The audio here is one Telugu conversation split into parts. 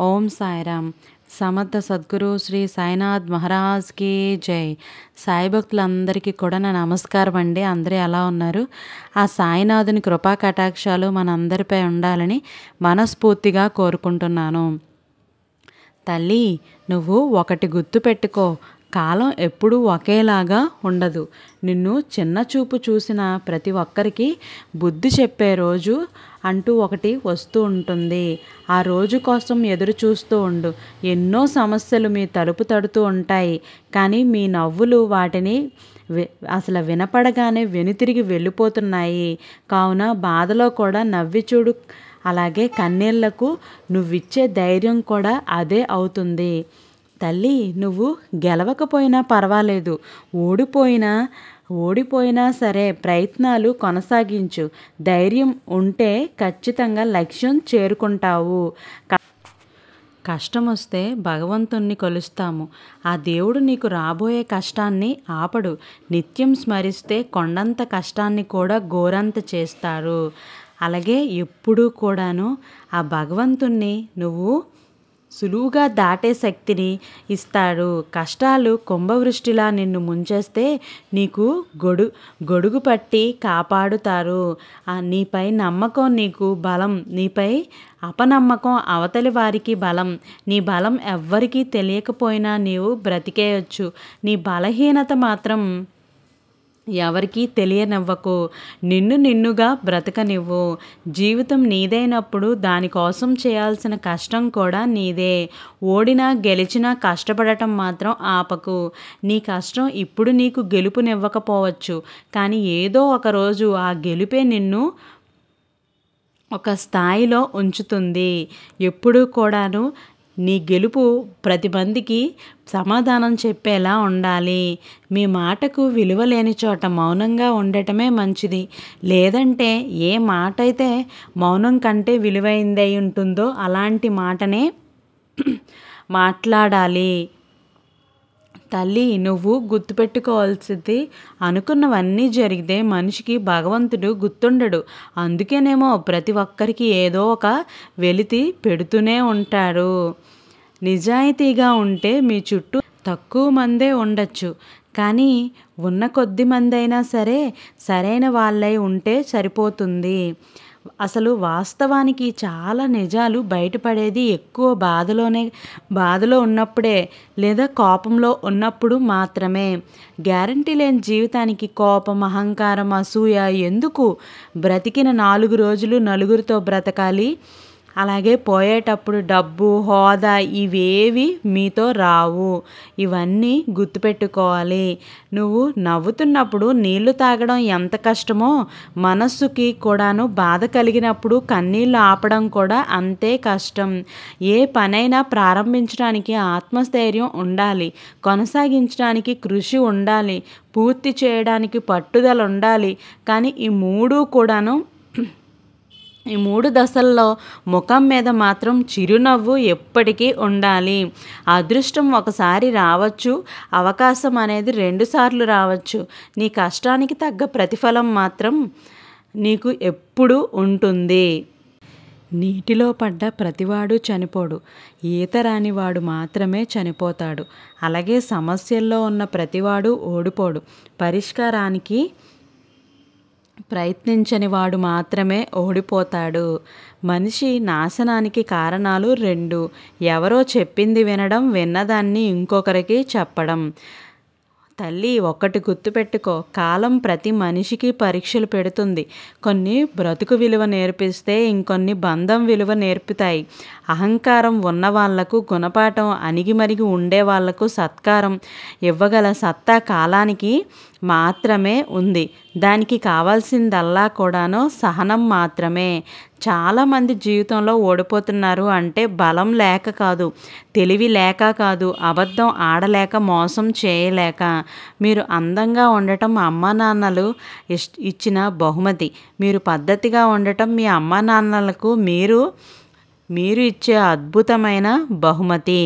ఓం సాయిరామ్. సమర్థ సద్గురు శ్రీ సాయినాథ్ మహారాజ్కి జై. సాయి భక్తులందరికీ కూడా నా నమస్కారం అండి. అందరూ ఎలా ఉన్నారు? ఆ సాయినాథుని కృపా కటాక్షాలు మనందరిపై ఉండాలని మనస్ఫూర్తిగా కోరుకుంటున్నాను. తల్లి, నువ్వు ఒకటి గుర్తుపెట్టుకో, కాలం ఎప్పుడూ ఒకేలాగా ఉండదు. నిన్ను చిన్న చూపు చూసిన ప్రతి ఒక్కరికి బుద్ధి చెప్పే రోజు అంటూ ఒకటి వస్తూ ఉంటుంది. ఆ రోజు కోసం ఎదురు చూస్తూ ఉండు. ఎన్నో సమస్యలు మీ తలుపు తడుతూ ఉంటాయి, కానీ మీ నవ్వులు వాటిని అసలు వినపడగానే వెనుతిరిగి వెళ్ళిపోతున్నాయి. కావున బాధలో కూడా నవ్వి చూడు. అలాగే కన్నీళ్లకు నువ్విచ్చే ధైర్యం కూడా అదే అవుతుంది. తల్లి, నువ్వు గెలవకపోయినా పర్వాలేదు, ఓడిపోయినా సరే ప్రయత్నాలు కొనసాగించు. ధైర్యం ఉంటే ఖచ్చితంగా లక్ష్యం చేరుకుంటావు. కష్టం వస్తే భగవంతుణ్ణి కొలుస్తాము. ఆ దేవుడు నీకు రాబోయే కష్టాన్ని ఆపడు. నిత్యం స్మరిస్తే కొండంత కష్టాన్ని కూడా గోరంత చేస్తారు. అలాగే ఎప్పుడూ కూడాను ఆ భగవంతుణ్ణి నువ్వు సులువుగా దాటే శక్తిని ఇస్తాడు. కష్టాలు కుంభవృష్టిలా నిన్ను ముంచేస్తే నీకు గొడుగు పట్టి కాపాడుతారు. నీపై నమ్మకం నీకు బలం, నీపై అపనమ్మకం అవతలి వారికి బలం. నీ బలం ఎవ్వరికీ తెలియకపోయినా నీవు బ్రతికేయచ్చు. నీ బలహీనత మాత్రం ఎవరికీ తెలియనివ్వకు. నిన్నుగా బ్రతకనివ్వు. జీవితం నీదైనప్పుడు దానికోసం చేయాల్సిన కష్టం కూడా నీదే. ఓడినా గెలిచినా కష్టపడటం మాత్రం ఆపకు. నీ కష్టం ఇప్పుడు నీకు గెలుపునివ్వకపోవచ్చు, కానీ ఏదో ఒకరోజు ఆ గెలుపే నిన్ను ఒక స్థాయిలో ఉంచుతుంది. ఎప్పుడూ కూడాను నీ గెలుపు 10 మందికి సమాధానం చెప్పేలా ఉండాలి. మీ మాటకు విలువ లేని చోట మౌనంగా ఉండటమే మంచిది. లేదంటే ఏ మాట అయితే మౌనం కంటే విలువైందై ఉంటుందో అలాంటి మాటనే మాట్లాడాలి. తల్లి, నువ్వు గుర్తుపెట్టుకోవాల్సింది, అనుకున్నవన్నీ జరిగితే మనిషికి భగవంతుడు గుర్తుండడు. అందుకేనేమో ప్రతి ఒక్కరికి ఏదో ఒక వెలితి పెడుతూనే ఉంటాడు. నిజాయితీగా ఉంటే మీ చుట్టూ తక్కువ మందే ఉండొచ్చు, కానీ ఉన్న కొద్ది మంది అయినా సరే సరైన వాళ్ళై ఉంటే సరిపోతుంది. అసలు వాస్తవానికి చాలా నిజాలు బయటపడేది ఎక్కువ బాధలో ఉన్నప్పుడే, లేదా కోపంలో ఉన్నప్పుడు మాత్రమే. గ్యారంటీ లేని జీవితానికి కోపం, అహంకారం, అసూయ ఎందుకు? బ్రతికిన 4 రోజులు నలుగురితో బ్రతకాలి. అలాగే పోయేటప్పుడు డబ్బు, హోదా ఇవేవి మీతో రావు. ఇవన్నీ గుర్తుపెట్టుకోవాలి. నువ్వు నవ్వుతున్నప్పుడు నీళ్లు తాగడం ఎంత కష్టమో, మనస్సుకి కూడాను బాధ కలిగినప్పుడు కన్నీళ్లు ఆపడం కూడా అంతే కష్టం. ఏ పనైనా ప్రారంభించడానికి ఆత్మస్థైర్యం ఉండాలి, కొనసాగించడానికి కృషి ఉండాలి, పూర్తి చేయడానికి పట్టుదల ఉండాలి. కానీ ఈ మూడు దశల్లో ముఖం మీద మాత్రం చిరునవ్వు ఎప్పటికీ ఉండాలి. అదృష్టం ఒకసారి రావచ్చు, అవకాశం అనేది 2 సార్లు రావచ్చు. నీ కష్టానికి తగ్గ ప్రతిఫలం మాత్రం నీకు ఎప్పుడూ ఉంటుంది. నీటిలో పడ్డ ప్రతివాడు చనిపోడు, ఈత రానివాడు మాత్రమే చనిపోతాడు. అలాగే సమస్యల్లో ఉన్న ప్రతివాడు ఓడిపోడు, పరిష్కారానికి ప్రయత్నించని వాడు మాత్రమే ఓడిపోతాడు. మనిషి నాశనానికి కారణాలు 2: ఎవరో చెప్పింది వినడం, విన్నదాన్ని ఇంకొకరికి చెప్పడం. తల్లి, ఒకటి గుర్తుపెట్టుకో, కాలం ప్రతి మనిషికి పరీక్షలు పెడుతుంది. కొన్ని బ్రతుకు విలువ నేర్పిస్తే ఇంకొన్ని బంధం విలువ నేర్పుతాయి. అహంకారం ఉన్న వాళ్లకు గుణపాఠం, అణిగిమరిగి ఉండే వాళ్లకు సత్కారం ఇవ్వగల సత్తా కాలానికి మాత్రమే ఉంది. దానికి కావాల్సిందల్లా కూడాను సహనం మాత్రమే. చాలామంది జీవితంలో ఓడిపోతున్నారు అంటే బలం లేక కాదు, తెలివి లేక కాదు, అబద్ధం ఆడలేక, మోసం చేయలేక. మీరు అందంగా ఉండటం అమ్మా నాన్నలు ఇచ్చిన బహుమతి. మీరు పద్ధతిగా ఉండటం మీ అమ్మా నాన్నలకు మీరు ఇచ్చే అద్భుతమైన బహుమతి.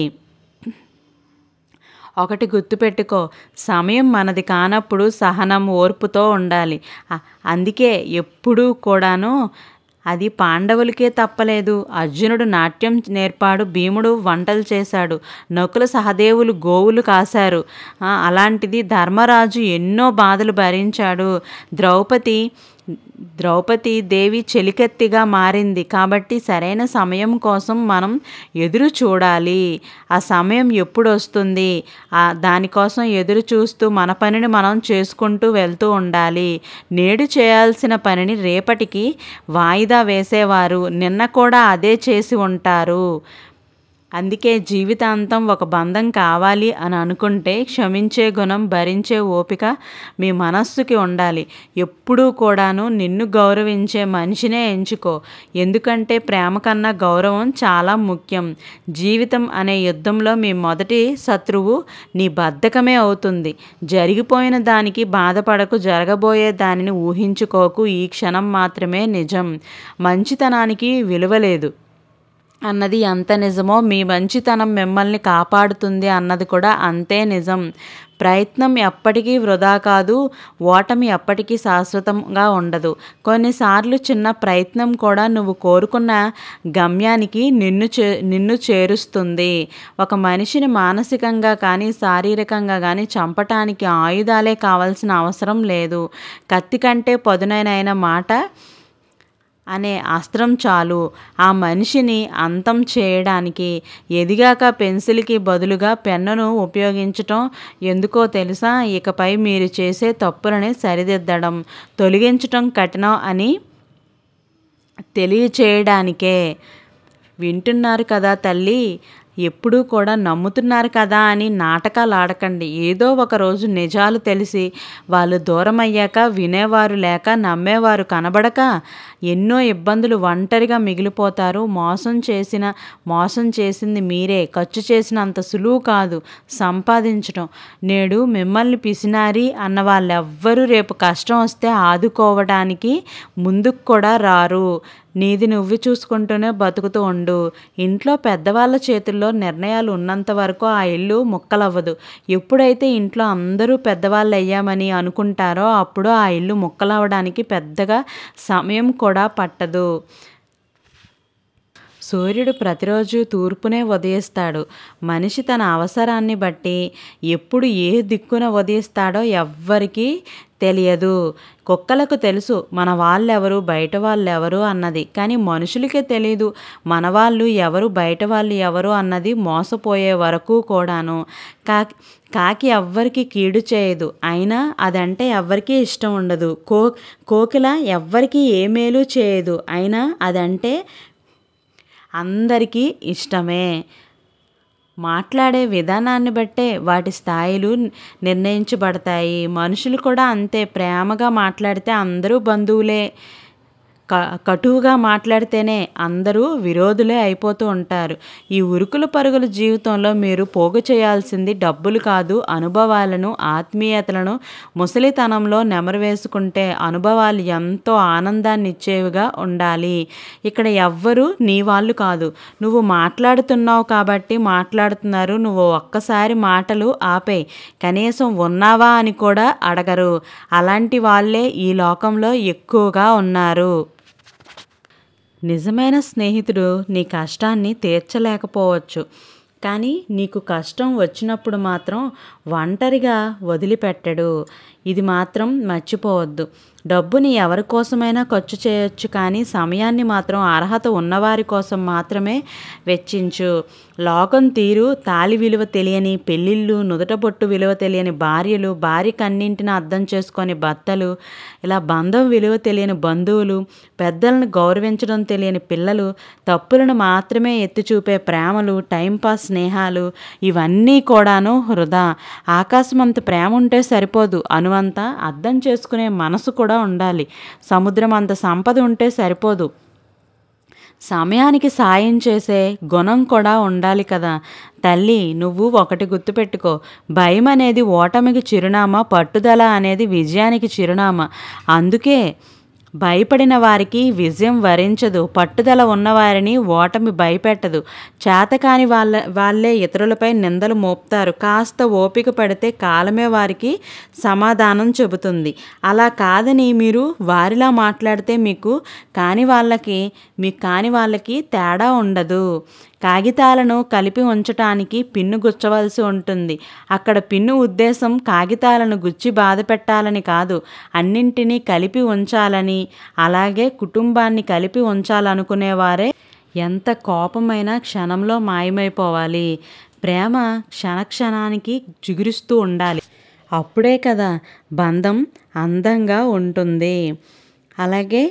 ఒకటి గుర్తుపెట్టుకో, సమయం మనది కానప్పుడు సహనం, ఓర్పుతో ఉండాలి. అందుకే ఎప్పుడూ కూడాను అది పాండవులకే తప్పలేదు. అర్జునుడు నాట్యం నేర్పాడు, భీముడు వంటలు చేశాడు, నకుల సహదేవులు గోవులు కాశారు. అలాంటిది ధర్మరాజు ఎన్నో బాధలు భరించాడు. ద్రౌపది దేవి చెలికత్తిగా మారింది. కాబట్టి సరైన సమయం కోసం మనం ఎదురు చూడాలి. ఆ సమయం ఎప్పుడు వస్తుంది, దానికోసం ఎదురు చూస్తూ మన పనిని మనం చేసుకుంటూ వెళ్తూ ఉండాలి. నేడు చేయాల్సిన పనిని రేపటికి వాయిదా వేసేవారు నిన్న కూడా అదే చేసి ఉంటారు. అందుకే జీవితాంతం ఒక బంధం కావాలి అని అనుకుంటే క్షమించే గుణం, భరించే ఓపిక మీ మనస్సుకి ఉండాలి. ఎప్పుడూ కూడాను నిన్ను గౌరవించే మనిషినే ఎంచుకో. ఎందుకంటే ప్రేమ కన్నా గౌరవం చాలా ముఖ్యం. జీవితం అనే యుద్ధంలో మీ మొదటి శత్రువు నీ బద్ధకమే అవుతుంది. జరిగిపోయిన దానికి బాధపడకు, జరగబోయే దానిని ఊహించుకోకు. ఈ క్షణం మాత్రమే నిజం. మంచితనానికి విలువ లేదు అన్నది ఎంత నిజమో మీ మంచితనం మిమ్మల్ని కాపాడుతుంది అన్నది కూడా అంతే నిజం. ప్రయత్నం ఎప్పటికీ వృధా కాదు, ఓటమి ఎప్పటికీ శాశ్వతంగా ఉండదు. కొన్నిసార్లు చిన్న ప్రయత్నం కూడా నువ్వు కోరుకున్న గమ్యానికి నిన్ను చేరుస్తుంది. ఒక మనిషిని మానసికంగా కానీ శారీరకంగా కానీ చంపటానికి ఆయుధాలే కావాల్సిన అవసరం లేదు. కత్తి కంటే పదునైన మాట అనే అస్త్రం చాలు ఆ మనిషిని అంతం చేయడానికి. ఎదిగాక పెన్సిల్కి బదులుగా పెన్నును ఉపయోగించటం ఎందుకో తెలుసా? ఇకపై మీరు చేసే తప్పులని సరిదిద్దడం, తొలగించటం కఠినం అని తెలియచేయడానికే. వింటున్నారు కదా తల్లి, ఎప్పుడూ కూడా నమ్ముతున్నారు కదా అని నాటకాలు ఆడకండి. ఏదో ఒక రోజు నిజాలు తెలిసి వాళ్ళు దూరం అయ్యాక వినేవారు లేక నమ్మేవారు కనబడక ఎన్నో ఇబ్బందులు ఒంటరిగా మిగిలిపోతారు. మోసం చేసింది మీరే. ఖర్చు చేసినంత సులువు కాదు సంపాదించడం. నేడు మిమ్మల్ని పిసినారి అన్న వాళ్ళెవ్వరూ రేపు కష్టం వస్తే ఆదుకోవడానికి ముందుకు కూడా రారు. నీది నువ్వు చూసుకుంటూనే బతుకుతూ ఉండు. ఇంట్లో పెద్దవాళ్ళ చేతుల్లో నిర్ణయాలు ఉన్నంత వరకు ఆ ఇల్లు ముక్కలవ్వదు. ఎప్పుడైతే ఇంట్లో అందరూ పెద్దవాళ్ళు అయ్యామని అనుకుంటారో అప్పుడు ఆ ఇల్లు ముక్కలవ్వడానికి పెద్దగా సమయం కూడా పట్టదు. సూర్యుడు ప్రతిరోజు తూర్పునే ఉదయిస్తాడు. మనిషి తన అవసరాన్ని బట్టి ఎప్పుడు ఏ దిక్కున ఉదయిస్తాడో ఎవ్వరికీ తెలియదు. కుక్కలకు తెలుసు మన వాళ్ళెవరు బయట వాళ్ళెవరు అన్నది, కానీ మనుషులకే తెలీదు మన వాళ్ళు ఎవరు బయట వాళ్ళు ఎవరు అన్నది. మోసపోయే వరకు కూడాను. కాకి ఎవ్వరికి కీడు చేయదు, అయినా అదంటే ఎవ్వరికీ ఇష్టం ఉండదు. కోకిల ఎవ్వరికి ఏ మేలు చేయదు, అయినా అదంటే అందరికీ ఇష్టమే. మాట్లాడే విధానాన్ని బట్టే వాటి స్థాయిలు నిర్ణయించబడతాయి. మనుషులు కూడా అంతే. ప్రేమగా మాట్లాడితే అందరూ బంధువులే, కటువుగా మాట్లాడితేనే అందరూ విరోధులే అయిపోతూ ఉంటారు. ఈ ఉరుకుల పరుగుల జీవితంలో మీరు పోగు చేయాల్సింది డబ్బులు కాదు, అనుభవాలను, ఆత్మీయతలను. ముసలితనంలో నెమరు వేసుకుంటే అనుభవాలు ఎంతో ఆనందాన్ని ఇచ్చేవిగా ఉండాలి. ఇక్కడ ఎవ్వరూ నీ వాళ్ళు కాదు. నువ్వు మాట్లాడుతున్నావు కాబట్టి మాట్లాడుతున్నారు. నువ్వు ఒక్కసారి మాటలు ఆపేయి, కనీసం ఉన్నావా అని కూడా అడగరు. అలాంటి వాళ్ళే ఈ లోకంలో ఎక్కువగా ఉన్నారు. నిజమైన స్నేహితుడు నీ కష్టాన్ని తీర్చలేకపోవచ్చు, కానీ నీకు కష్టం వచ్చినప్పుడు మాత్రం ఒంటరిగా వదిలిపెట్టడు. ఇది మాత్రం మర్చిపోవద్దు. డబ్బుని ఎవరి కోసమైనా ఖర్చు చేయొచ్చు, కానీ సమయాన్ని మాత్రం అర్హత ఉన్నవారి కోసం మాత్రమే వెచ్చించు. లోకం తీరు, తాళి విలువ తెలియని పెళ్ళిళ్ళు, నుదుటబొట్టు విలువ తెలియని భార్యలు, భార్య కన్నింటిని అర్థం చేసుకొని భర్తలు, ఇలా బంధం విలువ తెలియని బంధువులు, పెద్దలను గౌరవించడం తెలియని పిల్లలు, తప్పులను మాత్రమే ఎత్తి చూపే ప్రేమలు, టైంపాస్ స్నేహాలు, ఇవన్నీ కూడాను వృధా. ఆకాశమంత ప్రేమ ఉంటే సరిపోదు, అణువంత అర్థం చేసుకునే మనసు కూడా ఉండాలి. సముద్రం అంత సంపద ఉంటే సరిపోదు, సమయానికి సాయం చేసే గుణం కూడా ఉండాలి కదా. తల్లి, నువ్వు ఒకటి గుర్తుపెట్టుకో, భయం అనేది ఓటమికి చిరునామా, పట్టుదల అనేది విజయానికి చిరునామా. అందుకే భయపడిన వారికి విజయం వరించదు. పట్టుదల ఉన్నవారిని ఓటమి భయపెట్టదు. చేతకాని వాళ్ళే ఇతరులపై నిందలు మోపుతారు. కాస్త ఓపిక పడితే కాలమే వారికి సమాధానం చెబుతుంది. అలా కాదని మీరు వారిలా మాట్లాడితే మీకు కాని వాళ్ళకి తేడా ఉండదు. కాగితాలను కలిపి ఉంచటానికి పిన్ను గుచ్చవలసి ఉంటుంది. అక్కడ పిన్ను ఉద్దేశం కాగితాలను గుచ్చి బాధ పెట్టాలని కాదు, అన్నింటినీ కలిపి ఉంచాలని. అలాగే కుటుంబాన్ని కలిపి ఉంచాలనుకునేవారే ఎంత కోపమైనా క్షణంలో మాయమైపోవాలి. ప్రేమ క్షణక్షణానికి చిగురిస్తూ ఉండాలి. అప్పుడే కదా బంధం అందంగా ఉంటుంది. అలాగే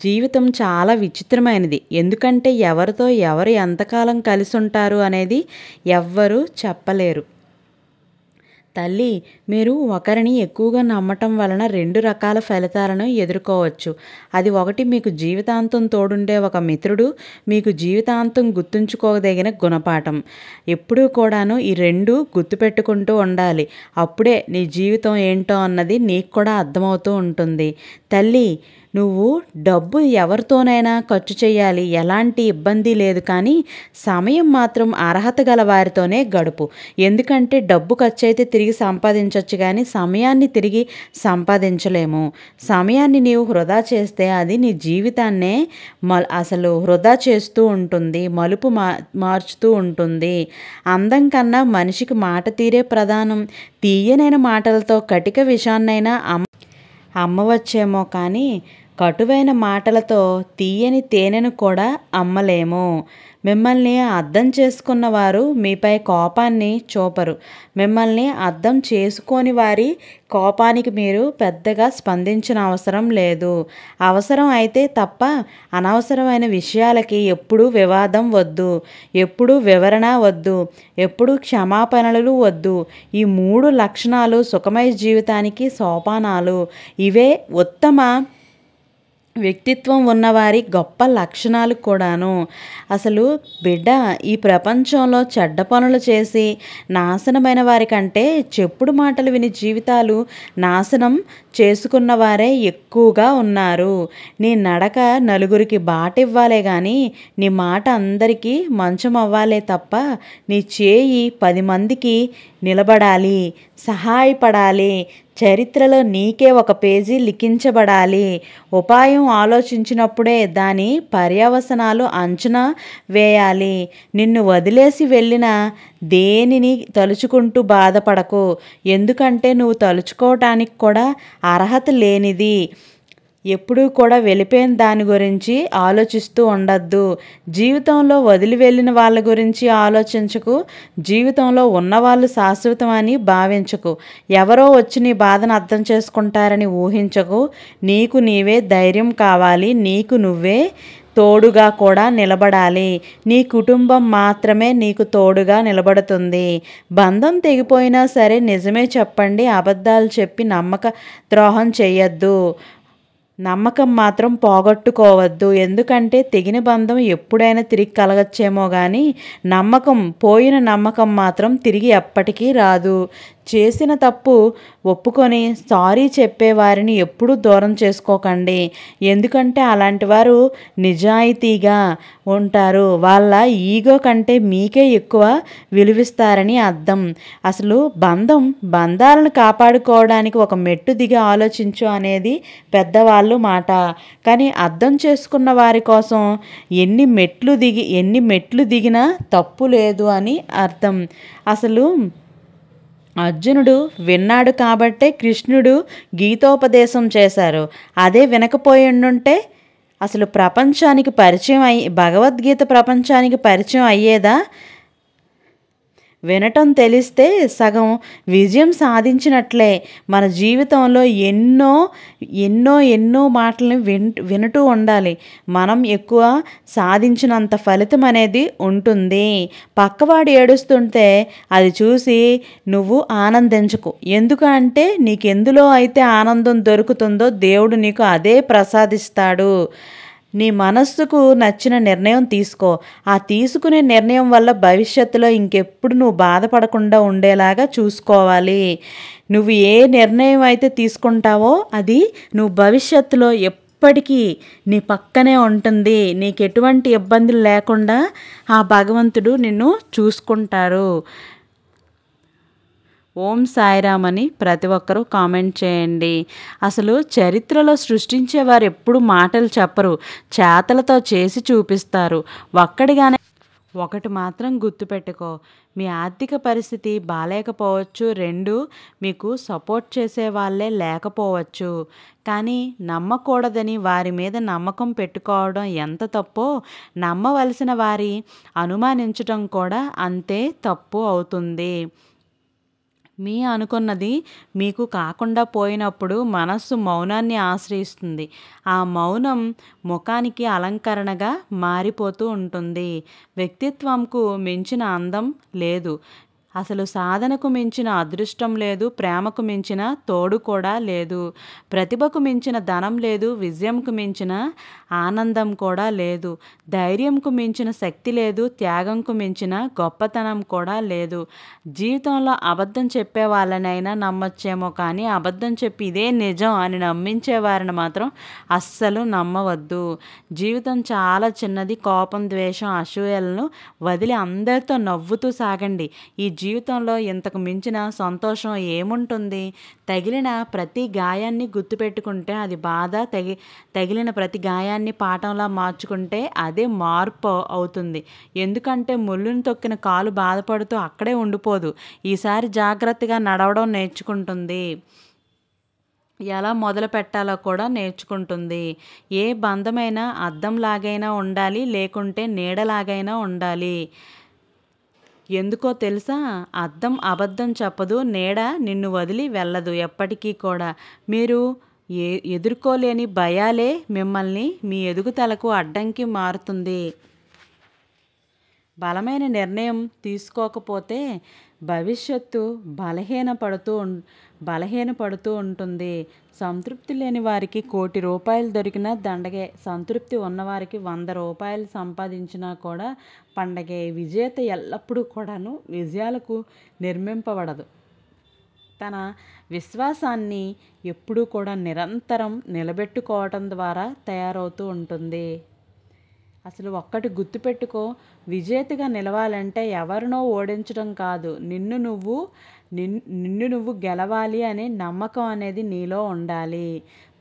జీవితం చాలా విచిత్రమైనది. ఎందుకంటే ఎవరితో ఎవరు ఎంతకాలం కలిసి ఉంటారు అనేది ఎవ్వరూ చెప్పలేరు. తల్లి, మీరు ఒకరిని ఎక్కువగా నమ్మటం వలన 2 రకాల ఫలితాలను ఎదుర్కోవచ్చు. అది ఒకటి, మీకు జీవితాంతం తోడుండే ఒక మిత్రుడు, మీకు జీవితాంతం గుర్తుంచుకోదగిన గుణపాఠం. ఎప్పుడూ కూడాను ఈ 2 గుర్తుపెట్టుకుంటూ ఉండాలి. అప్పుడే నీ జీవితం ఏంటో అన్నది నీకు కూడా అర్థమవుతూ ఉంటుంది. తల్లి, నువ్వు డబ్బు ఎవరితోనైనా ఖర్చు చేయాలి, ఎలాంటి ఇబ్బంది లేదు. కానీ సమయం మాత్రం అర్హత గల వారితోనే గడుపు. ఎందుకంటే డబ్బు ఖర్చు అయితే తిరిగి సంపాదించవచ్చు, కానీ సమయాన్ని తిరిగి సంపాదించలేము. సమయాన్ని నీవు వృధా చేస్తే అది నీ జీవితాన్నే అసలు వృధా చేస్తూ ఉంటుంది, మలుపు మార్చుతూ ఉంటుంది. అందం కన్నా మనిషికి మాట తీరే ప్రధానం. తీయనైన మాటలతో కటిక విషాన్నైనా అమ్మవచ్చేమో, కానీ కటువైన మాటలతో తీయని తేనెను కూడా అమ్మలేము. మిమ్మల్ని అర్థం చేసుకున్న వారు మీపై కోపాన్ని చూపరు. మిమ్మల్ని అర్థం చేసుకోని వారి కోపానికి మీరు పెద్దగా స్పందించిన అవసరం లేదు. అవసరం అయితే తప్ప అనవసరమైన విషయాలకి ఎప్పుడూ వివాదం వద్దు, ఎప్పుడూ వివరణ వద్దు, ఎప్పుడూ క్షమాపణలు వద్దు. ఈ 3 లక్షణాలు సుఖమయ జీవితానికి సోపానాలు. ఇవే ఉత్తమ వ్యక్తిత్వం ఉన్నవారి గొప్ప లక్షణాలు కూడాను. అసలు బిడ్డ, ఈ ప్రపంచంలో చెడ్డ పనులు చేసి నాశనమైన వారి కంటే చెప్పుడు మాటలు విని జీవితాలు నాశనం చేసుకున్న వారే ఎక్కువగా ఉన్నారు. నీ నడక నలుగురికి బాట ఇవ్వాలే కానీ నీ మాట అందరికీ మంచం అవ్వాలే తప్ప నీ చేయి 10 మందికి నిలబడాలి, సహాయపడాలి. చరిత్రలో నీకే ఒక పేజీ లిఖించబడాలి. ఉపాయం ఆలోచించినప్పుడే దాని పర్యవసనాలు అంచనా వేయాలి. నిన్ను వదిలేసి వెళ్ళిన దేనిని తలుచుకుంటూ బాధపడకు. ఎందుకంటే నువ్వు తలుచుకోవటానికి కూడా అర్హత లేనిది. ఎప్పుడూ కూడా వెళ్ళిపోయిన దాని గురించి ఆలోచిస్తూ ఉండద్దు. జీవితంలో వదిలి వెళ్ళిన వాళ్ళ గురించి ఆలోచించకు. జీవితంలో ఉన్నవాళ్ళు శాశ్వతమని భావించకు. ఎవరో వచ్చి నీ బాధను అర్థం చేసుకుంటారని ఊహించకు. నీకు నీవే ధైర్యం కావాలి. నీకు నువ్వే తోడుగా కూడా నిలబడాలి. నీ కుటుంబం మాత్రమే నీకు తోడుగా నిలబడుతుంది. బంధం తెగిపోయినా సరే నిజమే చెప్పండి. అబద్ధాలు చెప్పి నమ్మక ద్రోహం చేయొద్దు. నమ్మకం మాత్రం పోగొట్టుకోవద్దు. ఎందుకంటే తెగిన బంధం ఎప్పుడైనా తిరిగి కలగచ్చేమో కానీ పోయిన నమ్మకం మాత్రం తిరిగి ఎప్పటికీ రాదు. చేసిన తప్పు ఒప్పుకొని సారీ చెప్పేవారిని ఎప్పుడూ దూరం చేసుకోకండి. ఎందుకంటే అలాంటి వారు నిజాయితీగా ఉంటారు. వాళ్ళ ఈగో కంటే మీకే ఎక్కువ విలువిస్తారని అర్థం. అసలు బంధాలను కాపాడుకోవడానికి ఒక మెట్టు దిగి ఆలోచించు అనేది పెద్దవాళ్ళు మాట. కానీ అర్థం చేసుకున్న వారి కోసం ఎన్ని మెట్లు దిగినా తప్పు లేదు అని అర్థం. అసలు అర్జునుడు విన్నాడు కాబట్టే కృష్ణుడు గీతోపదేశం చేశారు. అదే వినకపోయిండుంటే అసలు భగవద్గీత ప్రపంచానికి పరిచయం అయ్యేదా? వినటం తెలిస్తే సగం విజయం సాధించినట్లే. మన జీవితంలో ఎన్నో మాటలను వింటూ ఉండాలి. మనం ఎక్కువ సాధించినంత ఫలితం అనేది ఉంటుంది. పక్కవాడు ఏడుస్తుంటే అది చూసి నువ్వు ఆనందించకు. ఎందుకంటే నీకెందులో అయితే ఆనందం దొరుకుతుందో దేవుడు నీకు అదే ప్రసాదిస్తాడు. నీ మనస్సుకు నచ్చిన నిర్ణయం తీసుకో. ఆ తీసుకునే నిర్ణయం వల్ల భవిష్యత్తులో ఇంకెప్పుడు నువ్వు బాధపడకుండా ఉండేలాగా చూసుకోవాలి. నువ్వు ఏ నిర్ణయం అయితే తీసుకుంటావో అది నువ్వు భవిష్యత్తులో ఎప్పటికీ నీ పక్కనే ఉంటుంది. నీకు ఎటువంటి ఇబ్బందులు లేకుండా ఆ భగవంతుడు నిన్ను చూసుకుంటారు. ఓం సాయిరామ్ అని ప్రతి ఒక్కరూ కామెంట్ చేయండి. అసలు చరిత్రలో సృష్టించేవారు ఎప్పుడు మాటలు చెప్పరు, చేతలతో చేసి చూపిస్తారు. ఒకటి మాత్రం గుర్తుపెట్టుకో, మీ ఆర్థిక పరిస్థితి బాలేకపోవచ్చు, 2 మీకు సపోర్ట్ చేసే వాళ్ళే లేకపోవచ్చు. కానీ నమ్మకూడదని వారి మీద నమ్మకం పెట్టుకోవడం ఎంత తప్పో, నమ్మవలసిన వారి అనుమానించటం కూడా అంతే తప్పు అవుతుంది. మీ అనుకున్నది మీకు కాకుండా పోయినప్పుడు మనస్సు మౌనాన్ని ఆశ్రయిస్తుంది. ఆ మౌనం ముఖానికి అలంకరణగా మారిపోతూ ఉంటుంది. వ్యక్తిత్వంకు మించిన అందం లేదు. అసలు సాధనకు మించిన అదృష్టం లేదు. ప్రేమకు మించిన తోడు కూడా లేదు. ప్రతిభకు మించిన ధనం లేదు. విజయంకు మించిన ఆనందం కూడా లేదు. ధైర్యంకు మించిన శక్తి లేదు. త్యాగంకు మించిన గొప్పతనం కూడా లేదు. జీవితంలో అబద్ధం చెప్పే వాళ్ళనైనా నమ్మొచ్చేమో, కానీ అబద్ధం చెప్పి ఇదే నిజం అని నమ్మించే వారిని మాత్రం అస్సలు నమ్మవద్దు. జీవితం చాలా చిన్నది. కోపం, ద్వేషం, అసూయలను వదిలి అందరితో నవ్వుతూ సాగండి. ఈ జీవితంలో ఇంతకు మించిన సంతోషం ఏముంటుంది? తగిలిన ప్రతి గాయాన్ని గుర్తుపెట్టుకుంటే అది బాధ, తగిలిన ప్రతి గాయాన్ని పాఠంలా మార్చుకుంటే అదే మార్పు అవుతుంది. ఎందుకంటే ముళ్ళును తొక్కిన కాలు బాధపడుతూ అక్కడే ఉండిపోదు. ఈసారి జాగ్రత్తగా నడవడం నేర్చుకుంటుంది. ఎలా మొదలు పెట్టాలో కూడా నేర్చుకుంటుంది. ఏ బంధమైనా అద్దంలాగైనా ఉండాలి, లేకుంటే నీడలాగైనా ఉండాలి. ఎందుకో తెలుసా? అద్దం అబద్ధం చెప్పదు, నీడ నిన్ను వదిలి వెళ్ళదు ఎప్పటికీ కూడా. మీరు ఎదుర్కోలేని భయాలే మిమ్మల్ని మీ ఎదుగుదలకు అడ్డంకి మారుతుంది. బలమైన నిర్ణయం తీసుకోకపోతే భవిష్యత్తు బలహీనపడుతూ ఉంటుంది. సంతృప్తి లేని వారికి ₹1,00,00,000 దొరికినా దండగే. సంతృప్తి ఉన్నవారికి ₹100 సంపాదించినా కూడా పండగే. విజేత ఎల్లప్పుడూ కూడాను విజయాలకు నిర్మింపబడదు. తన విశ్వాసాన్ని ఎప్పుడూ కూడా నిరంతరం నిలబెట్టుకోవటం ద్వారా తయారవుతూ ఉంటుంది. అసలు ఒక్కటి గుర్తుపెట్టుకో, విజేతగా నిలవాలంటే ఎవరినో ఓడించడం కాదు, నిన్ను నువ్వు గెలవాలి అనే నమ్మకం అనేది నీలో ఉండాలి.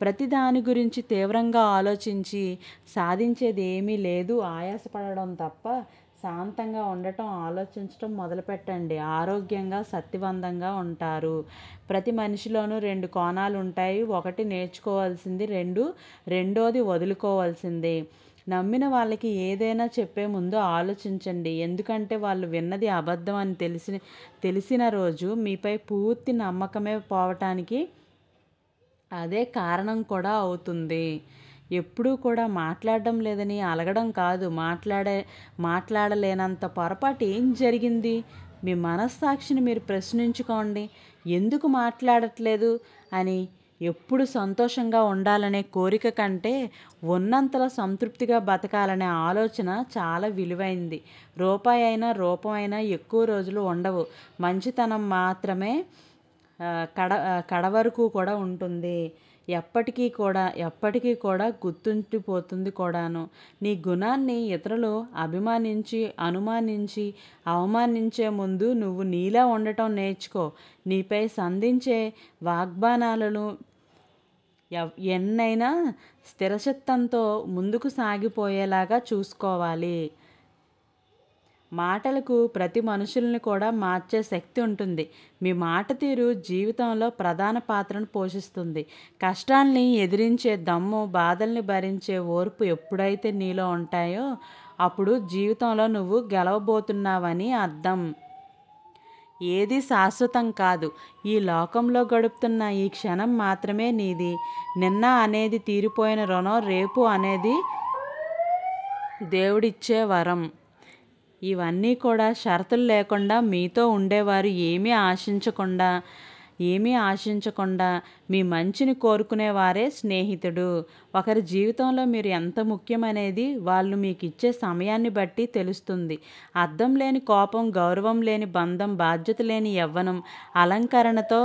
ప్రతి దాని గురించి తీవ్రంగా ఆలోచించి సాధించేది ఏమీ లేదు. ఆయాసపడడం తప్ప శాంతంగా ఉండటం, ఆలోచించటం మొదలుపెట్టండి. ఆరోగ్యంగా, శక్తివంతంగా ఉంటారు. ప్రతి మనిషిలోనూ 2 కోణాలు ఉంటాయి. ఒకటి నేర్చుకోవాల్సింది, రెండోది వదులుకోవాల్సింది. నమ్మిన వాళ్ళకి ఏదైనా చెప్పే ముందు ఆలోచించండి. ఎందుకంటే వాళ్ళు విన్నది అబద్ధం అని తెలిసిన రోజు మీపై పూర్తి నమ్మకమే పోవటానికి అదే కారణం కూడా అవుతుంది. ఎప్పుడూ కూడా మాట్లాడడం లేదని అలగడం కాదు, మాట్లాడలేనంత పొరపాటు ఏం జరిగింది? మీ మనస్సాక్షిని మీరు ప్రశ్నించుకోండి. ఎందుకు మాట్లాడట్లేదు అని. ఎప్పుడు సంతోషంగా ఉండాలనే కోరిక కంటే ఉన్నంతలో సంతృప్తిగా బతకాలనే ఆలోచన చాలా విలువైంది. రూపాయి అయినా రూపమైనా ఎక్కువ రోజులు ఉండవు. మంచితనం మాత్రమే కడవరకు కూడా ఉంటుంది. ఎప్పటికీ కూడా గుర్తుండిపోతుంది కూడాను. నీ గుణాన్ని ఇతరులు అనుమానించి అవమానించే ముందు నువ్వు నీలా ఉండటం నేర్చుకో. నీపై సంధించే వాగ్బానాలను ఎన్నైనా స్థిరచిత్తంతో ముందుకు సాగిపోయేలాగా చూసుకోవాలి. మాటలకు ప్రతి మనుషుల్ని కూడా మార్చే శక్తి ఉంటుంది. మీ మాట తీరు జీవితంలో ప్రధాన పాత్రను పోషిస్తుంది. కష్టాల్ని ఎదిరించే దమ్ము, బాధల్ని భరించే ఓర్పు ఎప్పుడైతే నీలో ఉంటాయో అప్పుడు జీవితంలో నువ్వు గెలవబోతున్నావని అర్థం. ఏది శాశ్వతం కాదు. ఈ లోకంలో గడుపుతున్న ఈ క్షణం మాత్రమే నీది. నిన్న అనేది తీరిపోయిన రుణం, రేపు అనేది దేవుడిచ్చే వరం. ఇవన్నీ కూడా షరతులు లేకుండా మీతో ఉండేవారు ఏమీ ఆశించకుండా ఏమీ ఆశించకుండా మీ మంచిని కోరుకునేవారే స్నేహితుడు. ఒకరి జీవితంలో మీరు ఎంత ముఖ్యమనేది వాళ్ళు మీకు ఇచ్చే సమయాన్ని బట్టి తెలుస్తుంది. అర్థం లేని కోపం, గౌరవం లేని బంధం, బాధ్యత లేని యవ్వనం, అలంకరణతో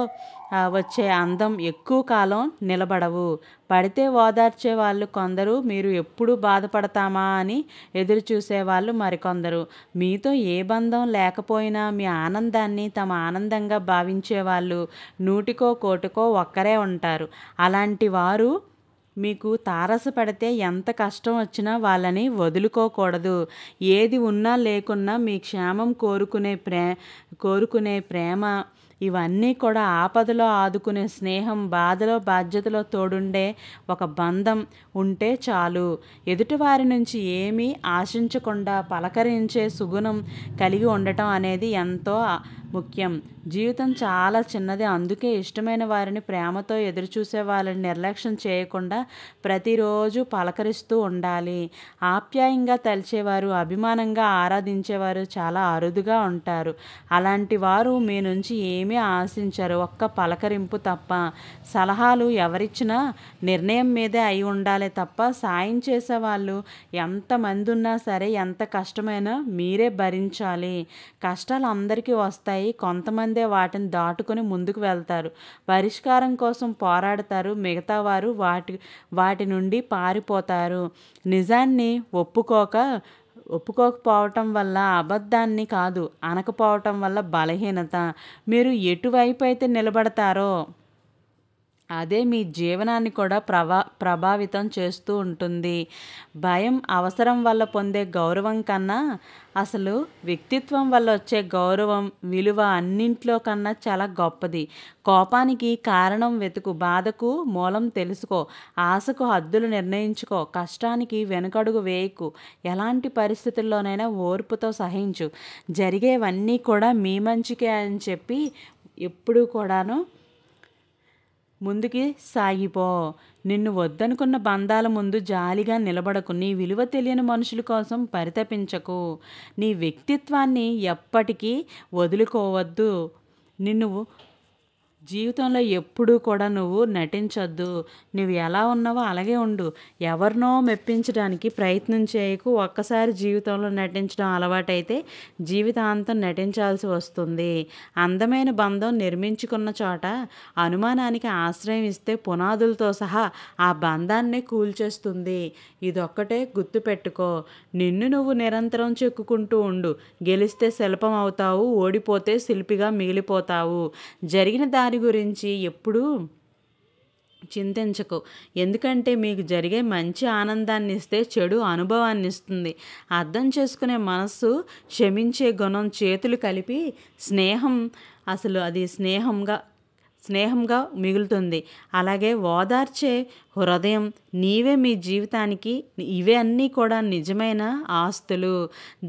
వచ్చే అందం ఎక్కువ కాలం నిలబడవు. పడితే ఓదార్చే వాళ్ళు కొందరు, మీరు ఎప్పుడు బాధపడతామా అని ఎదురు చూసేవాళ్ళు మరికొందరు. మీతో ఏ బంధం లేకపోయినా మీ ఆనందాన్ని తమ ఆనందంగా భావించేవాళ్ళు నూటికో కోటికో ఒక్కరే ఉంటారు. అలాంటి వారు మీకు తారసపడితే ఎంత కష్టం వచ్చినా వాళ్ళని వదులుకోకూడదు. ఏది ఉన్నా లేకున్నా మీ క్షేమం కోరుకునే ప్రేమ, ఇవన్నీ కూడా ఆపదలో ఆదుకునే స్నేహం, బాధలో బాధ్యతలో తోడుండే ఒక బంధం ఉంటే చాలు. ఎదుటివారి నుంచి ఏమీ ఆశించకుండా పలకరించే సుగుణం కలిగి ఉండటం అనేది ఎంతో ముఖ్యం. జీవితం చాలా చిన్నది. అందుకే ఇష్టమైన వారిని ప్రేమతో ఎదురుచూసే వాళ్ళని నిర్లక్ష్యం చేయకుండా ప్రతిరోజు పలకరిస్తూ ఉండాలి. ఆప్యాయంగా తలిచేవారు, అభిమానంగా ఆరాధించేవారు చాలా అరుదుగా ఉంటారు. అలాంటి వారు మీ నుంచి ఏమీ ఆశించరు, ఒక్క పలకరింపు తప్ప. సలహాలు ఎవరిచ్చినా నిర్ణయం మీదే అయి ఉండాలి తప్ప సాయం చేసేవాళ్ళు ఎంతమంది ఉన్నా సరే, ఎంత కష్టమైనా మీరే భరించాలి. కష్టాలు అందరికీ వస్తాయి. కొంతమందే వాటిని దాటుకొని ముందుకు వెళ్తారు, పరిష్కారం కోసం పోరాడతారు. మిగతా వారు వాటి నుండి పారిపోతారు. నిజాన్ని ఒప్పుకోకపోవటం వల్ల అబద్ధాన్ని కాదు, అనకపోవటం వల్ల బలహీనత. మీరు ఎటువైపు అయితే నిలబడతారో అదే మీ జీవనాన్ని కూడా ప్రభావితం చేస్తూ ఉంటుంది. భయం అవసరం వల్ల పొందే గౌరవం కన్నా అసలు వ్యక్తిత్వం వల్ల వచ్చే గౌరవం, విలువ అన్నింట్లో కన్నా చాలా గొప్పది. కోపానికి కారణం వెతుకు, బాధకు మూలం తెలుసుకో, ఆశకు హద్దులు నిర్ణయించుకో, కష్టానికి వెనుకడుగు వేయకు. ఎలాంటి పరిస్థితుల్లోనైనా ఓర్పుతో సహించు. జరిగేవన్నీ కూడా మీ మంచికే అని చెప్పి ఎప్పుడూ కూడాను ముందుకి సాగిపో. నిన్ను వద్దనుకున్న బంధాల ముందు జాలిగా నిలబడకు. నీ విలువ తెలియని మనుషుల కోసం పరితపించకు. నీ వ్యక్తిత్వాన్ని ఎప్పటికీ వదులుకోవద్దు. నిన్ను జీవితంలో ఎప్పుడూ కూడా నువ్వు నటించొద్దు. నువ్వు ఎలా ఉన్నావో అలాగే ఉండు. ఎవరినో మెప్పించడానికి ప్రయత్నం చేయకు. ఒక్కసారి జీవితంలో నటించడం అలవాటైతే జీవితాంతం నటించాల్సి వస్తుంది. అందమైన బంధం నిర్మించుకున్న చోట అనుమానానికి ఆశ్రయం ఇస్తే పునాదులతో సహా ఆ బంధాన్నే కూల్చేస్తుంది. ఇదొక్కటే గుర్తుపెట్టుకో. నిన్ను నువ్వు నిరంతరం చెక్కుకుంటూ ఉండు. గెలిస్తే శిల్పం అవుతావు, ఓడిపోతే శిల్పిగా మిగిలిపోతావు. జరిగిన దాని గురించి ఎప్పుడూ చింతించకు. ఎందుకంటే మీకు జరిగే మంచి ఆనందాన్ని ఇస్తే చెడు అనుభవాన్ని ఇస్తుంది. అర్థం చేసుకునే మనస్సు, క్షమించే గుణం, చేతులు కలిపి స్నేహం, అసలు అది స్నేహంగా మిగులుతుంది. అలాగే ఓదార్చే హృదయం, నీవే మీ జీవితానికి. ఇవే అన్నీ కూడా నిజమైన ఆస్తులు.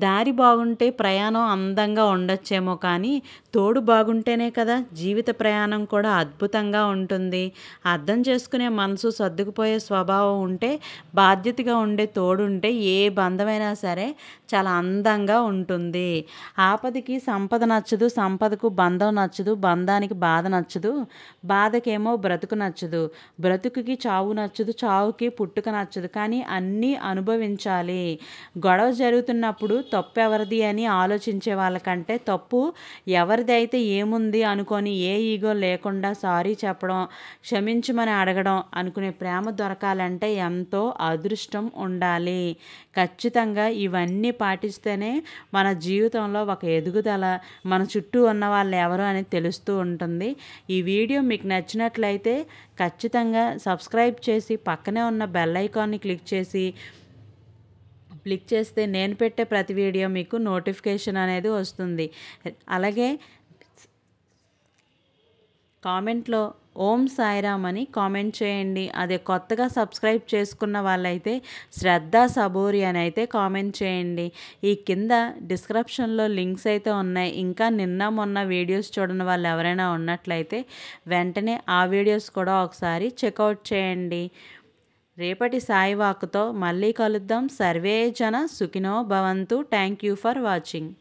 దారి బాగుంటే ప్రయాణం అందంగా ఉండొచ్చేమో, కానీ తోడు బాగుంటేనే కదా జీవిత ప్రయాణం కూడా అద్భుతంగా ఉంటుంది. అర్థం చేసుకునే మనసు, సర్దుకుపోయే స్వభావం ఉంటే, బాధ్యతగా ఉండే తోడుంటే ఏ బంధమైనా సరే చాలా అందంగా ఉంటుంది. ఆపదకి సంపద నచ్చదు, సంపదకు బంధం నచ్చదు, బంధానికి బాధ నచ్చదు, బాధకేమో బ్రతుకు నచ్చదు, బ్రతుకుకి చావు నచ్చదు, చావుకి పుట్టుక నచ్చదు. కానీ అన్నీ అనుభవించాలి. గొడవ జరుగుతున్నప్పుడు తప్పు ఎవరిది అని ఆలోచించే వాళ్ళకంటే తప్పు ఎవరిదైతే ఏముంది అనుకొని ఏ ఈగో లేకుండా సారీ చెప్పడం, క్షమించమని అడగడం అనుకునే ప్రేమ దొరకాలంటే ఎంతో అదృష్టం ఉండాలి. ఖచ్చితంగా ఇవన్నీ పాటిస్తేనే మన జీవితంలో ఒక ఎదుగుదల, మన చుట్టూ ఉన్న వాళ్ళు ఎవరు అని తెలుస్తూ ఉంటుంది. ఈ వీడియో మీకు నచ్చినట్లయితే ఖచ్చితంగా సబ్స్క్రైబ్ చేసి పక్కనే ఉన్న బెల్ ఐకాన్ని క్లిక్ చేస్తే నేను పెట్టే ప్రతి వీడియో మీకు నోటిఫికేషన్ అనేది వస్తుంది. అలాగే కామెంట్లో ఓం సాయిరామ్ అని కామెంట్ చేయండి. అదే కొత్తగా సబ్స్క్రైబ్ చేసుకున్న వాళ్ళైతే శ్రద్ధ సబూరి అని అయితే కామెంట్ చేయండి. ఈ కింద డిస్క్రిప్షన్లో లింక్స్ అయితే ఉన్నాయి. ఇంకా నిన్న మొన్న వీడియోస్ చూడని వాళ్ళు ఎవరైనా ఉన్నట్లయితే వెంటనే ఆ వీడియోస్ కూడా ఒకసారి చెక్అవుట్ చేయండి. రేపటి సాయి వాక్తో మళ్ళీ కలుద్దాం. సర్వే జన సుఖినో భవంతు. Thank you for watching.